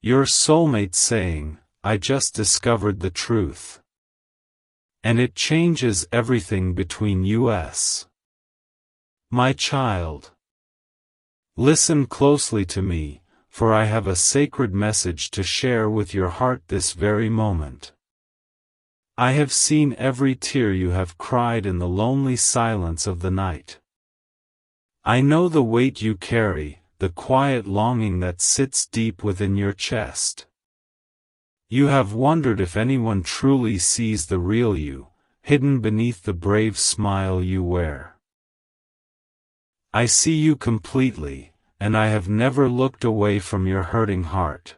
Your soulmate saying, I just discovered the truth. And it changes everything between us. My child. Listen closely to me, for I have a sacred message to share with your heart this very moment. I have seen every tear you have cried in the lonely silence of the night. I know the weight you carry, the quiet longing that sits deep within your chest. You have wondered if anyone truly sees the real you, hidden beneath the brave smile you wear. I see you completely, and I have never looked away from your hurting heart.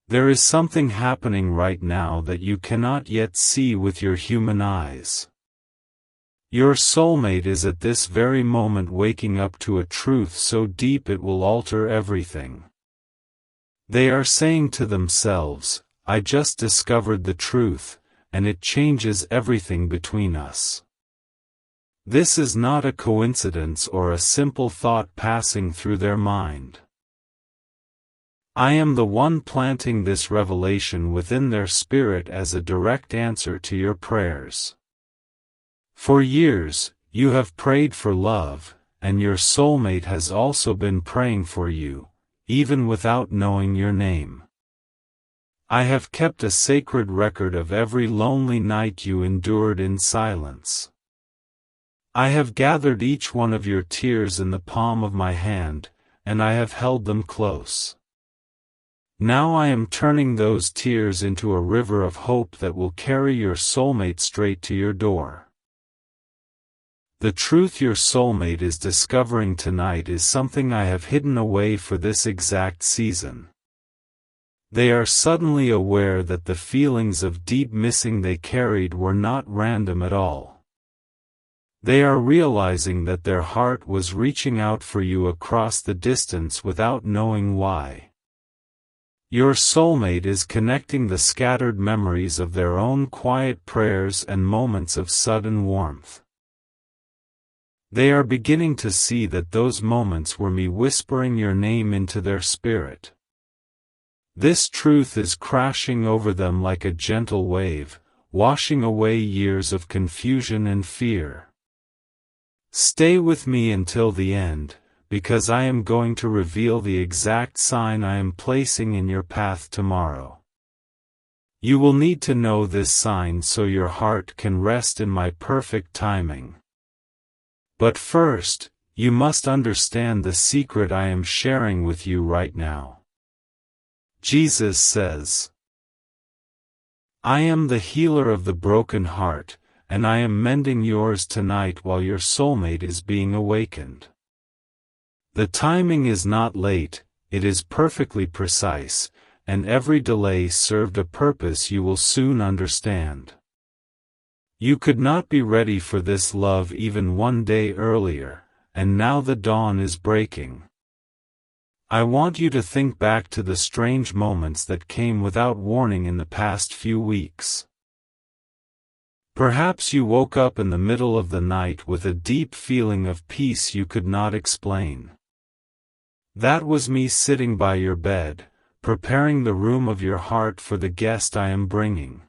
There is something happening right now that you cannot yet see with your human eyes. Your soulmate is at this very moment waking up to a truth so deep it will alter everything. They are saying to themselves, I just discovered the truth, and it changes everything between us. This is not a coincidence or a simple thought passing through their mind. I am the one planting this revelation within their spirit as a direct answer to your prayers. For years, you have prayed for love, and your soulmate has also been praying for you, even without knowing your name. I have kept a sacred record of every lonely night you endured in silence. I have gathered each one of your tears in the palm of my hand, and I have held them close. Now I am turning those tears into a river of hope that will carry your soulmate straight to your door. The truth your soulmate is discovering tonight is something I have hidden away for this exact season. They are suddenly aware that the feelings of deep missing they carried were not random at all. They are realizing that their heart was reaching out for you across the distance without knowing why. Your soulmate is connecting the scattered memories of their own quiet prayers and moments of sudden warmth. They are beginning to see that those moments were me whispering your name into their spirit. This truth is crashing over them like a gentle wave, washing away years of confusion and fear. Stay with me until the end, because I am going to reveal the exact sign I am placing in your path tomorrow. You will need to know this sign so your heart can rest in my perfect timing. But first, you must understand the secret I am sharing with you right now. Jesus says, I am the healer of the broken heart, and I am mending yours tonight while your soulmate is being awakened. The timing is not late, it is perfectly precise, and every delay served a purpose you will soon understand. You could not be ready for this love even one day earlier, and now the dawn is breaking. I want you to think back to the strange moments that came without warning in the past few weeks. Perhaps you woke up in the middle of the night with a deep feeling of peace you could not explain. That was me sitting by your bed, preparing the room of your heart for the guest I am bringing.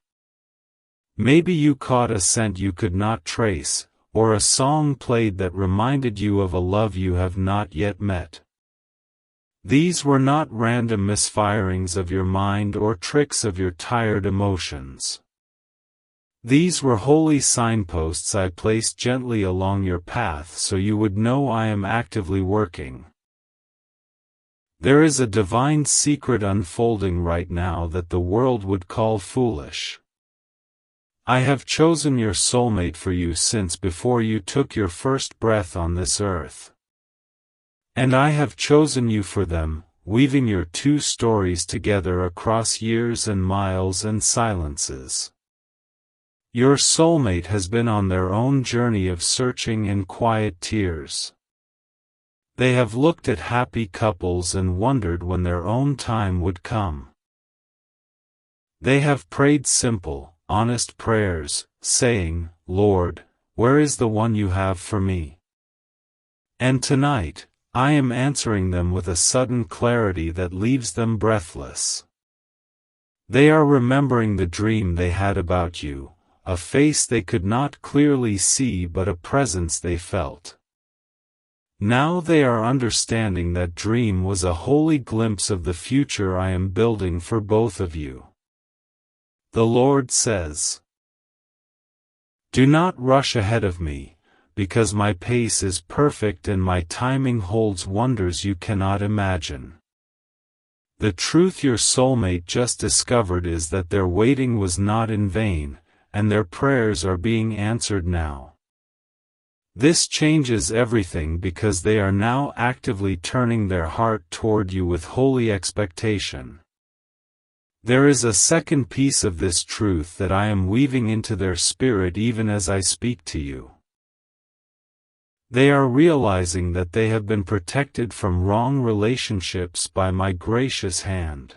Maybe you caught a scent you could not trace, or a song played that reminded you of a love you have not yet met. These were not random misfirings of your mind or tricks of your tired emotions. These were holy signposts I placed gently along your path so you would know I am actively working. There is a divine secret unfolding right now that the world would call foolish. I have chosen your soulmate for you since before you took your first breath on this earth. And I have chosen you for them, weaving your two stories together across years and miles and silences. Your soulmate has been on their own journey of searching and quiet tears. They have looked at happy couples and wondered when their own time would come. They have prayed simple, honest prayers, saying, Lord, where is the one you have for me? And tonight, I am answering them with a sudden clarity that leaves them breathless. They are remembering the dream they had about you, a face they could not clearly see but a presence they felt. Now they are understanding that dream was a holy glimpse of the future I am building for both of you. The Lord says, "Do not rush ahead of me, because my pace is perfect and my timing holds wonders you cannot imagine." The truth your soulmate just discovered is that their waiting was not in vain, and their prayers are being answered now. This changes everything because they are now actively turning their heart toward you with holy expectation. There is a second piece of this truth that I am weaving into their spirit even as I speak to you. They are realizing that they have been protected from wrong relationships by my gracious hand.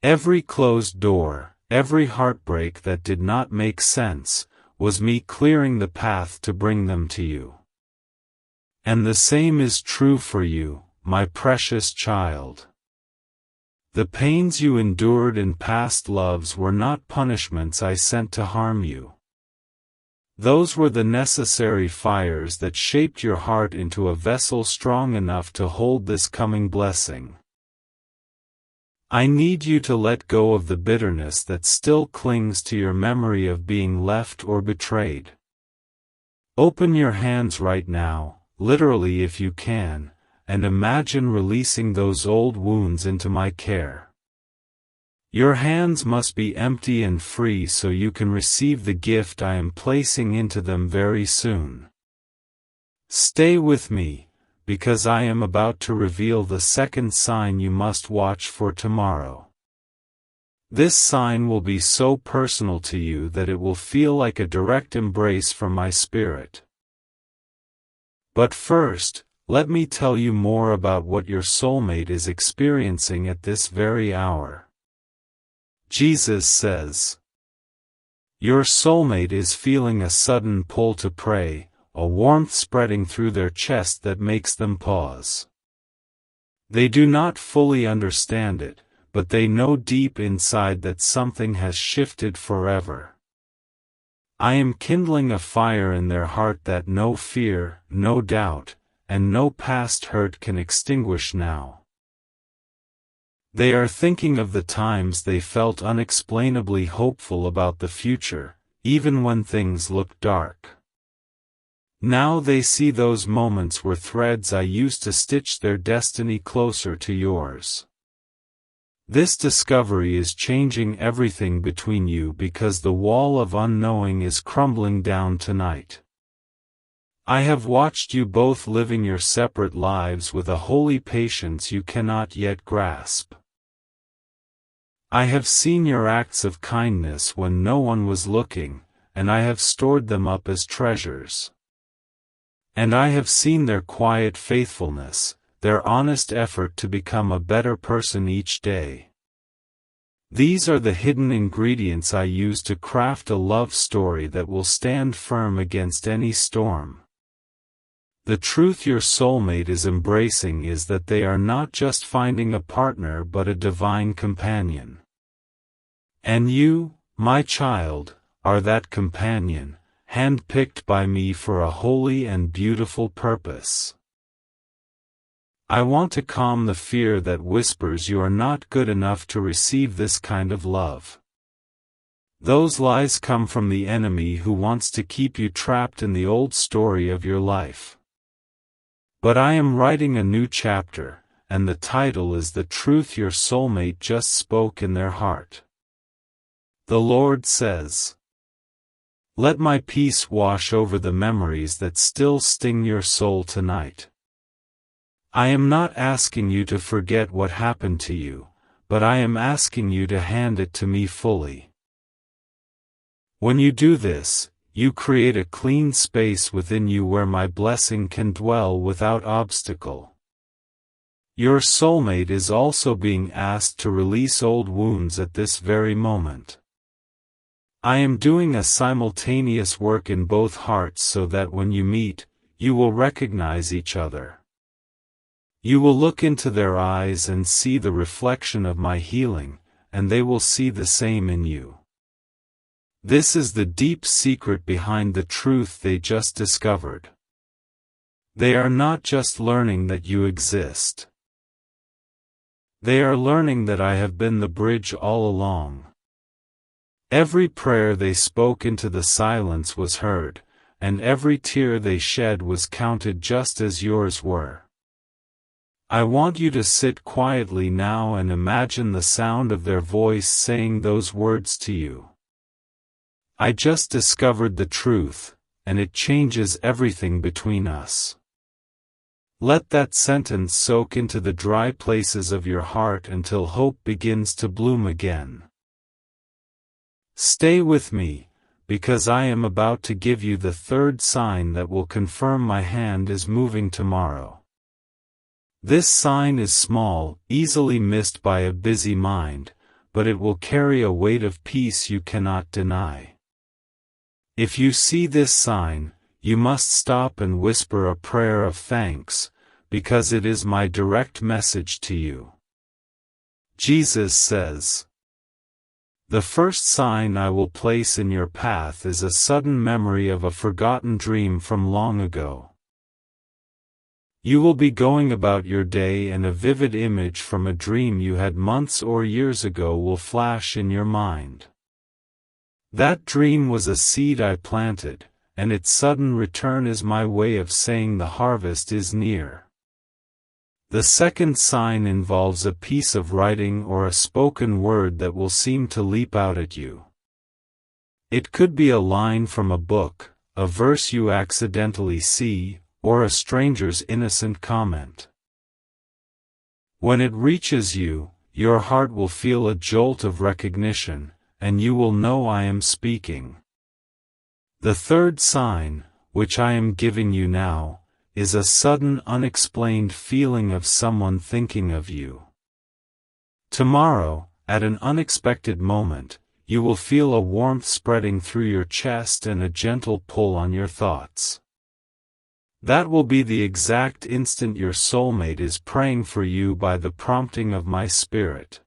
Every closed door, every heartbreak that did not make sense, was me clearing the path to bring them to you. And the same is true for you, my precious child. The pains you endured in past loves were not punishments I sent to harm you. Those were the necessary fires that shaped your heart into a vessel strong enough to hold this coming blessing. I need you to let go of the bitterness that still clings to your memory of being left or betrayed. Open your hands right now, literally if you can, and imagine releasing those old wounds into my care. Your hands must be empty and free so you can receive the gift I am placing into them very soon. Stay with me, because I am about to reveal the second sign you must watch for tomorrow. This sign will be so personal to you that it will feel like a direct embrace from my spirit. But first, let me tell you more about what your soulmate is experiencing at this very hour. Jesus says, "Your soulmate is feeling a sudden pull to pray, a warmth spreading through their chest that makes them pause. They do not fully understand it, but they know deep inside that something has shifted forever. I am kindling a fire in their heart that no fear, no doubt, and no past hurt can extinguish now. They are thinking of the times they felt unexplainably hopeful about the future, even when things looked dark. Now they see those moments were threads I used to stitch their destiny closer to yours. This discovery is changing everything between you because the wall of unknowing is crumbling down tonight. I have watched you both living your separate lives with a holy patience you cannot yet grasp. I have seen your acts of kindness when no one was looking, and I have stored them up as treasures. And I have seen their quiet faithfulness, their honest effort to become a better person each day. These are the hidden ingredients I use to craft a love story that will stand firm against any storm. The truth your soulmate is embracing is that they are not just finding a partner but a divine companion. And you, my child, are that companion, handpicked by me for a holy and beautiful purpose. I want to calm the fear that whispers you are not good enough to receive this kind of love. Those lies come from the enemy who wants to keep you trapped in the old story of your life. But I am writing a new chapter, and the title is The Truth Your Soulmate Just Spoke in Their Heart. The Lord says, "Let my peace wash over the memories that still sting your soul tonight. I am not asking you to forget what happened to you, but I am asking you to hand it to me fully. When you do this, you create a clean space within you where my blessing can dwell without obstacle." Your soulmate is also being asked to release old wounds at this very moment. I am doing a simultaneous work in both hearts so that when you meet, you will recognize each other. You will look into their eyes and see the reflection of my healing, and they will see the same in you. This is the deep secret behind the truth they just discovered. They are not just learning that you exist. They are learning that I have been the bridge all along. Every prayer they spoke into the silence was heard, and every tear they shed was counted just as yours were. I want you to sit quietly now and imagine the sound of their voice saying those words to you. I just discovered the truth, and it changes everything between us. Let that sentence soak into the dry places of your heart until hope begins to bloom again. Stay with me, because I am about to give you the third sign that will confirm my hand is moving tomorrow. This sign is small, easily missed by a busy mind, but it will carry a weight of peace you cannot deny. If you see this sign, you must stop and whisper a prayer of thanks, because it is my direct message to you. Jesus says, "The first sign I will place in your path is a sudden memory of a forgotten dream from long ago. You will be going about your day and a vivid image from a dream you had months or years ago will flash in your mind. That dream was a seed I planted, and its sudden return is my way of saying the harvest is near." The second sign involves a piece of writing or a spoken word that will seem to leap out at you. It could be a line from a book, a verse you accidentally see, or a stranger's innocent comment. When it reaches you, your heart will feel a jolt of recognition, and you will know I am speaking. The third sign, which I am giving you now, is a sudden unexplained feeling of someone thinking of you. Tomorrow, at an unexpected moment, you will feel a warmth spreading through your chest and a gentle pull on your thoughts. That will be the exact instant your soulmate is praying for you by the prompting of my spirit.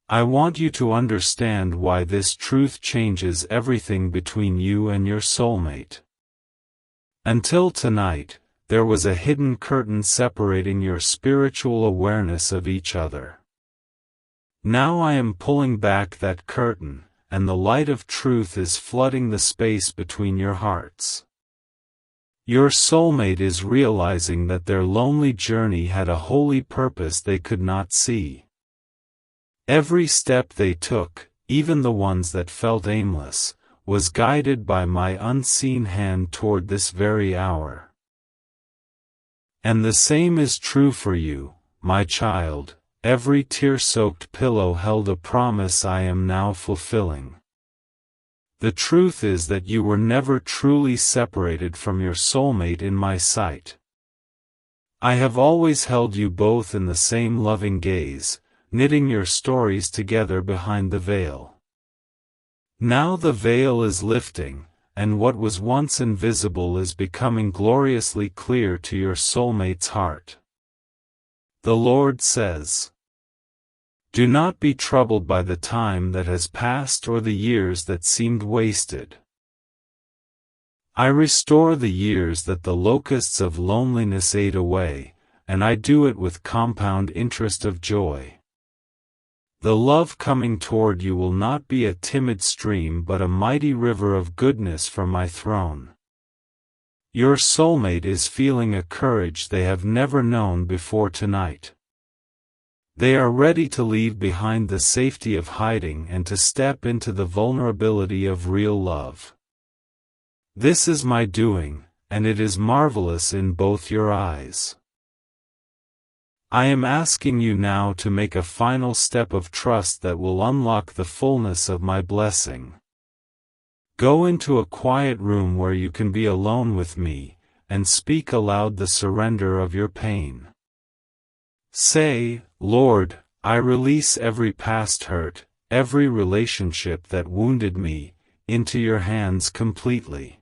I want you to understand why this truth changes everything between you and your soulmate. Until tonight, there was a hidden curtain separating your spiritual awareness of each other. Now I am pulling back that curtain, and the light of truth is flooding the space between your hearts. Your soulmate is realizing that their lonely journey had a holy purpose they could not see. Every step they took, even the ones that felt aimless, was guided by my unseen hand toward this very hour. And the same is true for you, my child. Every tear-soaked pillow held a promise I am now fulfilling. The truth is that you were never truly separated from your soulmate in my sight. I have always held you both in the same loving gaze, knitting your stories together behind the veil. Now the veil is lifting, and what was once invisible is becoming gloriously clear to your soulmate's heart. The Lord says, "Do not be troubled by the time that has passed or the years that seemed wasted. I restore the years that the locusts of loneliness ate away, and I do it with compound interest of joy. The love coming toward you will not be a timid stream but a mighty river of goodness from my throne. Your soulmate is feeling a courage they have never known before tonight. They are ready to leave behind the safety of hiding and to step into the vulnerability of real love. This is my doing, and it is marvelous in both your eyes. I am asking you now to make a final step of trust that will unlock the fullness of my blessing. Go into a quiet room where you can be alone with me, and speak aloud the surrender of your pain. Say, Lord, I release every past hurt, every relationship that wounded me, into your hands completely.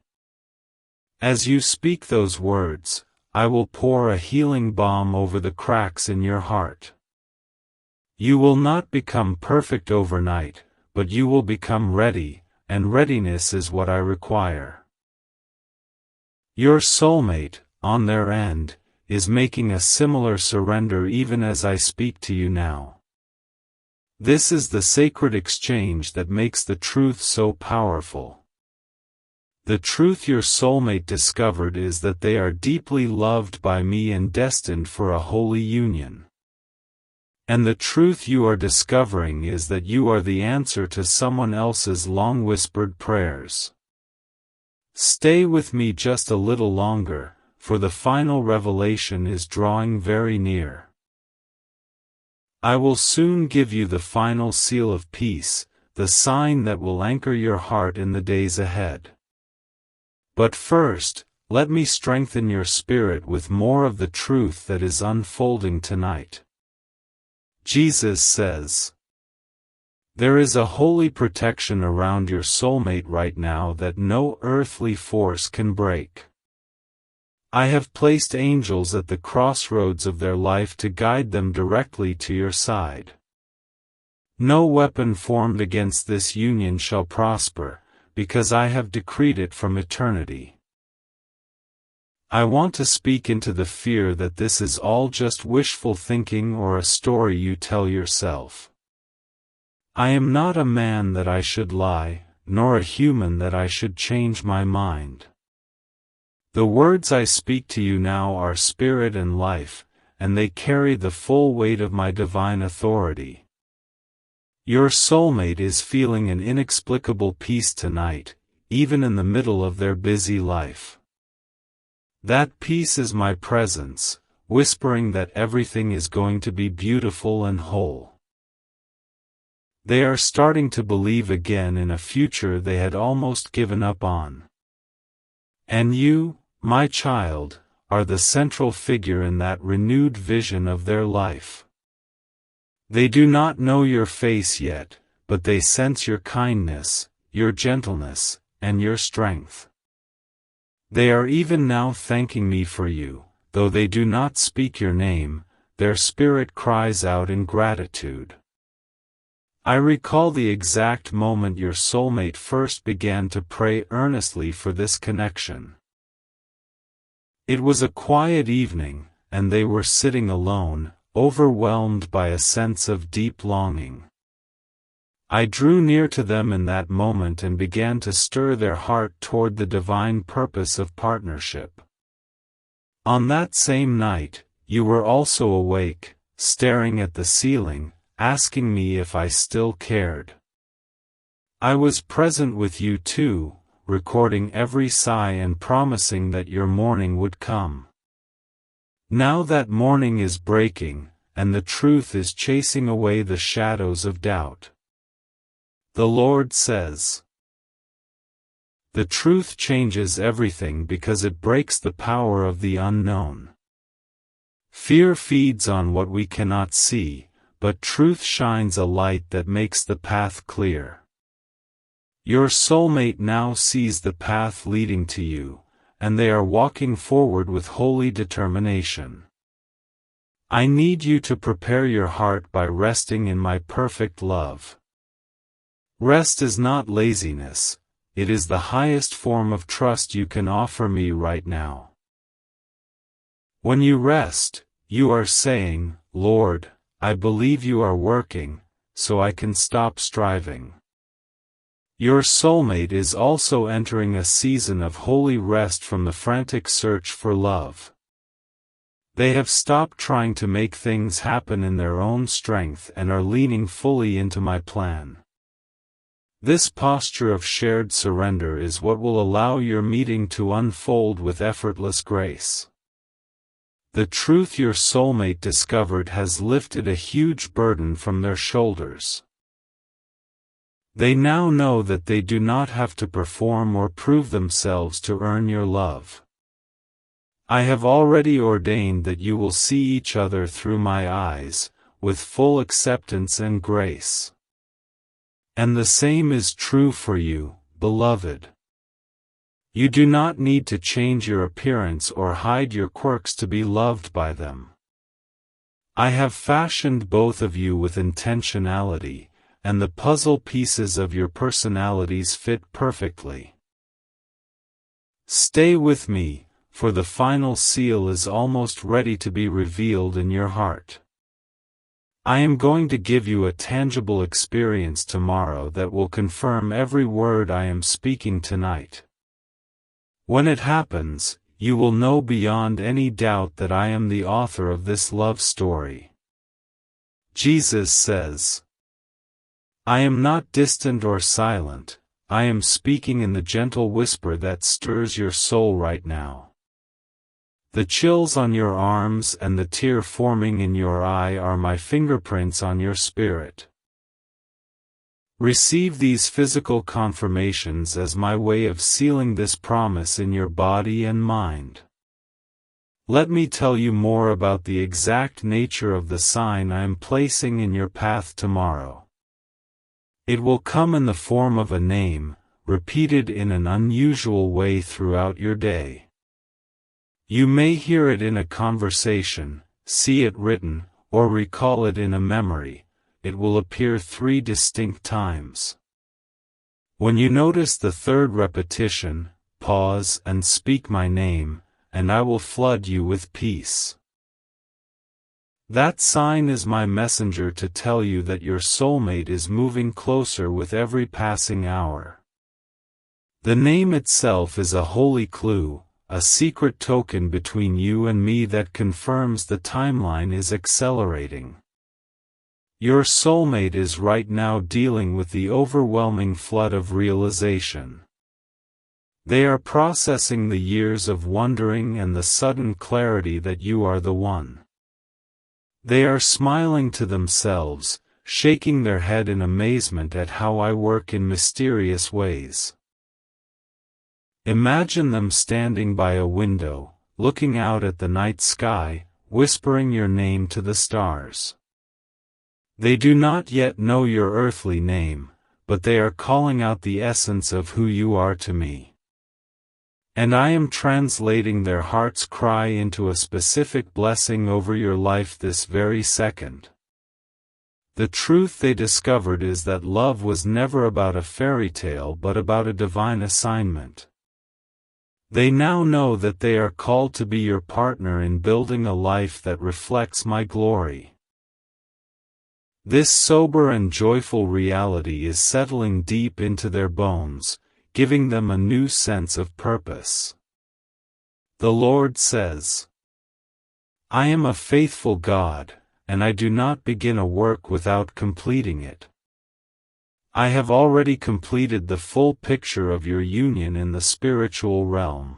As you speak those words, I will pour a healing balm over the cracks in your heart. You will not become perfect overnight, but you will become ready, and readiness is what I require. Your soulmate, on their end, is making a similar surrender even as I speak to you now. This is the sacred exchange that makes the truth so powerful. The truth your soulmate discovered is that they are deeply loved by me and destined for a holy union. And the truth you are discovering is that you are the answer to someone else's long-whispered prayers. Stay with me just a little longer, for the final revelation is drawing very near. I will soon give you the final seal of peace, the sign that will anchor your heart in the days ahead. But first, let me strengthen your spirit with more of the truth that is unfolding tonight. Jesus says, there is a holy protection around your soulmate right now that no earthly force can break. I have placed angels at the crossroads of their life to guide them directly to your side. No weapon formed against this union shall prosper, because I have decreed it from eternity. I want to speak into the fear that this is all just wishful thinking or a story you tell yourself. I am not a man that I should lie, nor a human that I should change my mind. The words I speak to you now are spirit and life, and they carry the full weight of my divine authority. Your soulmate is feeling an inexplicable peace tonight, even in the middle of their busy life. That peace is my presence, whispering that everything is going to be beautiful and whole. They are starting to believe again in a future they had almost given up on. And you, my child, are the central figure in that renewed vision of their life. They do not know your face yet, but they sense your kindness, your gentleness, and your strength. They are even now thanking me for you, though they do not speak your name, their spirit cries out in gratitude. I recall the exact moment your soulmate first began to pray earnestly for this connection. It was a quiet evening, and they were sitting alone, overwhelmed by a sense of deep longing. I drew near to them in that moment and began to stir their heart toward the divine purpose of partnership. On that same night, you were also awake, staring at the ceiling, asking me if I still cared. I was present with you too, recording every sigh and promising that your morning would come. Now that morning is breaking, and the truth is chasing away the shadows of doubt. The Lord says, the truth changes everything because it breaks the power of the unknown. Fear feeds on what we cannot see, but truth shines a light that makes the path clear. Your soulmate now sees the path leading to you, and they are walking forward with holy determination. I need you to prepare your heart by resting in my perfect love. Rest is not laziness, it is the highest form of trust you can offer me right now. When you rest, you are saying, Lord, I believe you are working, so I can stop striving. Your soulmate is also entering a season of holy rest from the frantic search for love. They have stopped trying to make things happen in their own strength and are leaning fully into my plan. This posture of shared surrender is what will allow your meeting to unfold with effortless grace. The truth your soulmate discovered has lifted a huge burden from their shoulders. They now know that they do not have to perform or prove themselves to earn your love. I have already ordained that you will see each other through my eyes, with full acceptance and grace. And the same is true for you, beloved. You do not need to change your appearance or hide your quirks to be loved by them. I have fashioned both of you with intentionality, and the puzzle pieces of your personalities fit perfectly. Stay with me, for the final seal is almost ready to be revealed in your heart. I am going to give you a tangible experience tomorrow that will confirm every word I am speaking tonight. When it happens, you will know beyond any doubt that I am the author of this love story. Jesus says, I am not distant or silent, I am speaking in the gentle whisper that stirs your soul right now. The chills on your arms and the tear forming in your eye are my fingerprints on your spirit. Receive these physical confirmations as my way of sealing this promise in your body and mind. Let me tell you more about the exact nature of the sign I am placing in your path tomorrow. It will come in the form of a name, repeated in an unusual way throughout your day. You may hear it in a conversation, see it written, or recall it in a memory. It will appear 3 distinct times. When you notice the third repetition, pause and speak my name, and I will flood you with peace. That sign is my messenger to tell you that your soulmate is moving closer with every passing hour. The name itself is a holy clue, a secret token between you and me that confirms the timeline is accelerating. Your soulmate is right now dealing with the overwhelming flood of realization. They are processing the years of wondering and the sudden clarity that you are the one. They are smiling to themselves, shaking their head in amazement at how I work in mysterious ways. Imagine them standing by a window, looking out at the night sky, whispering your name to the stars. They do not yet know your earthly name, but they are calling out the essence of who you are to me. And I am translating their heart's cry into a specific blessing over your life this very second. The truth they discovered is that love was never about a fairy tale but about a divine assignment. They now know that they are called to be your partner in building a life that reflects my glory. This sober and joyful reality is settling deep into their bones, giving them a new sense of purpose. The Lord says, I am a faithful God, and I do not begin a work without completing it. I have already completed the full picture of your union in the spiritual realm.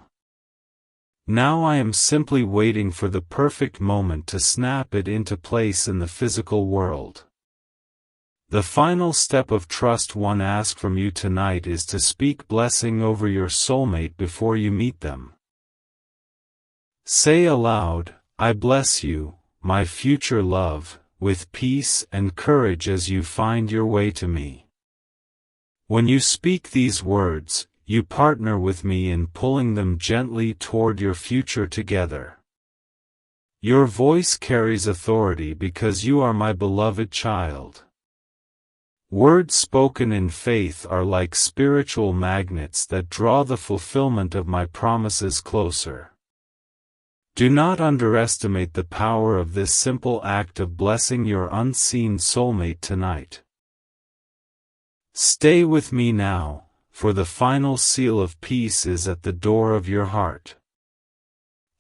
Now I am simply waiting for the perfect moment to snap it into place in the physical world. The final step of trust one asks from you tonight is to speak blessing over your soulmate before you meet them. Say aloud, I bless you, my future love, with peace and courage as you find your way to me. When you speak these words, you partner with me in pulling them gently toward your future together. Your voice carries authority because you are my beloved child. Words spoken in faith are like spiritual magnets that draw the fulfillment of my promises closer. Do not underestimate the power of this simple act of blessing your unseen soulmate tonight. Stay with me now, for the final seal of peace is at the door of your heart.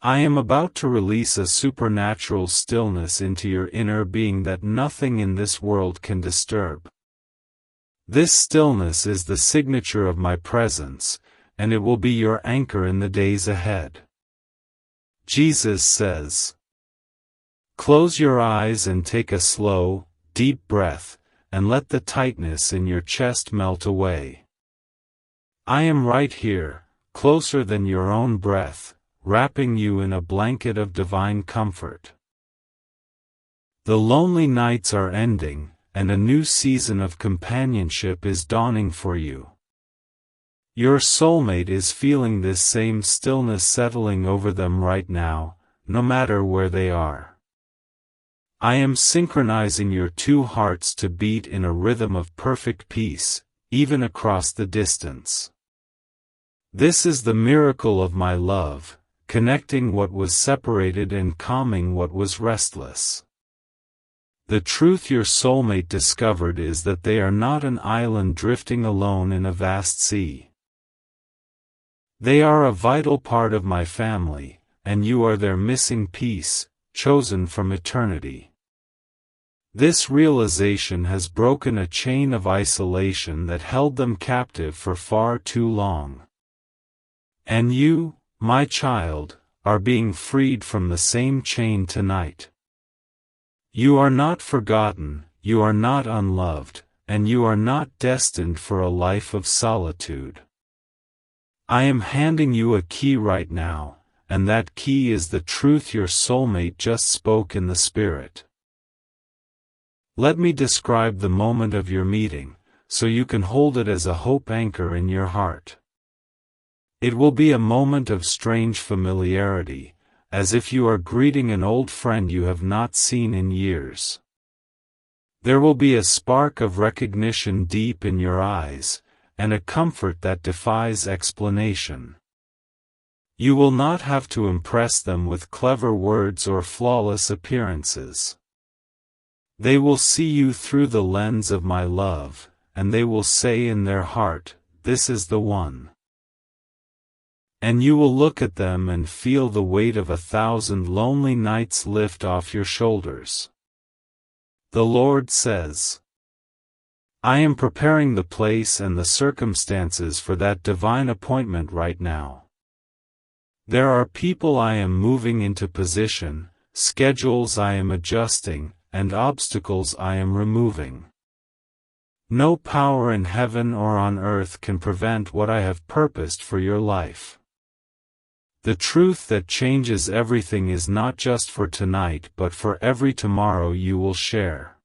I am about to release a supernatural stillness into your inner being that nothing in this world can disturb. This stillness is the signature of my presence, and it will be your anchor in the days ahead. Jesus says, close your eyes and take a slow, deep breath, and let the tightness in your chest melt away. I am right here, closer than your own breath, wrapping you in a blanket of divine comfort. The lonely nights are ending, and a new season of companionship is dawning for you. Your soulmate is feeling this same stillness settling over them right now, no matter where they are. I am synchronizing your two hearts to beat in a rhythm of perfect peace, even across the distance. This is the miracle of my love, connecting what was separated and calming what was restless. The truth your soulmate discovered is that they are not an island drifting alone in a vast sea. They are a vital part of my family, and you are their missing piece, chosen from eternity. This realization has broken a chain of isolation that held them captive for far too long. And you, my child, are being freed from the same chain tonight. You are not forgotten, you are not unloved, and you are not destined for a life of solitude. I am handing you a key right now, and that key is the truth your soulmate just spoke in the spirit. Let me describe the moment of your meeting, so you can hold it as a hope anchor in your heart. It will be a moment of strange familiarity, as if you are greeting an old friend you have not seen in years. There will be a spark of recognition deep in your eyes, and a comfort that defies explanation. You will not have to impress them with clever words or flawless appearances. They will see you through the lens of my love, and they will say in their heart, "This is the one." And you will look at them and feel the weight of 1,000 lonely nights lift off your shoulders. The Lord says, I am preparing the place and the circumstances for that divine appointment right now. There are people I am moving into position, schedules I am adjusting, and obstacles I am removing. No power in heaven or on earth can prevent what I have purposed for your life. The truth that changes everything is not just for tonight but for every tomorrow you will share.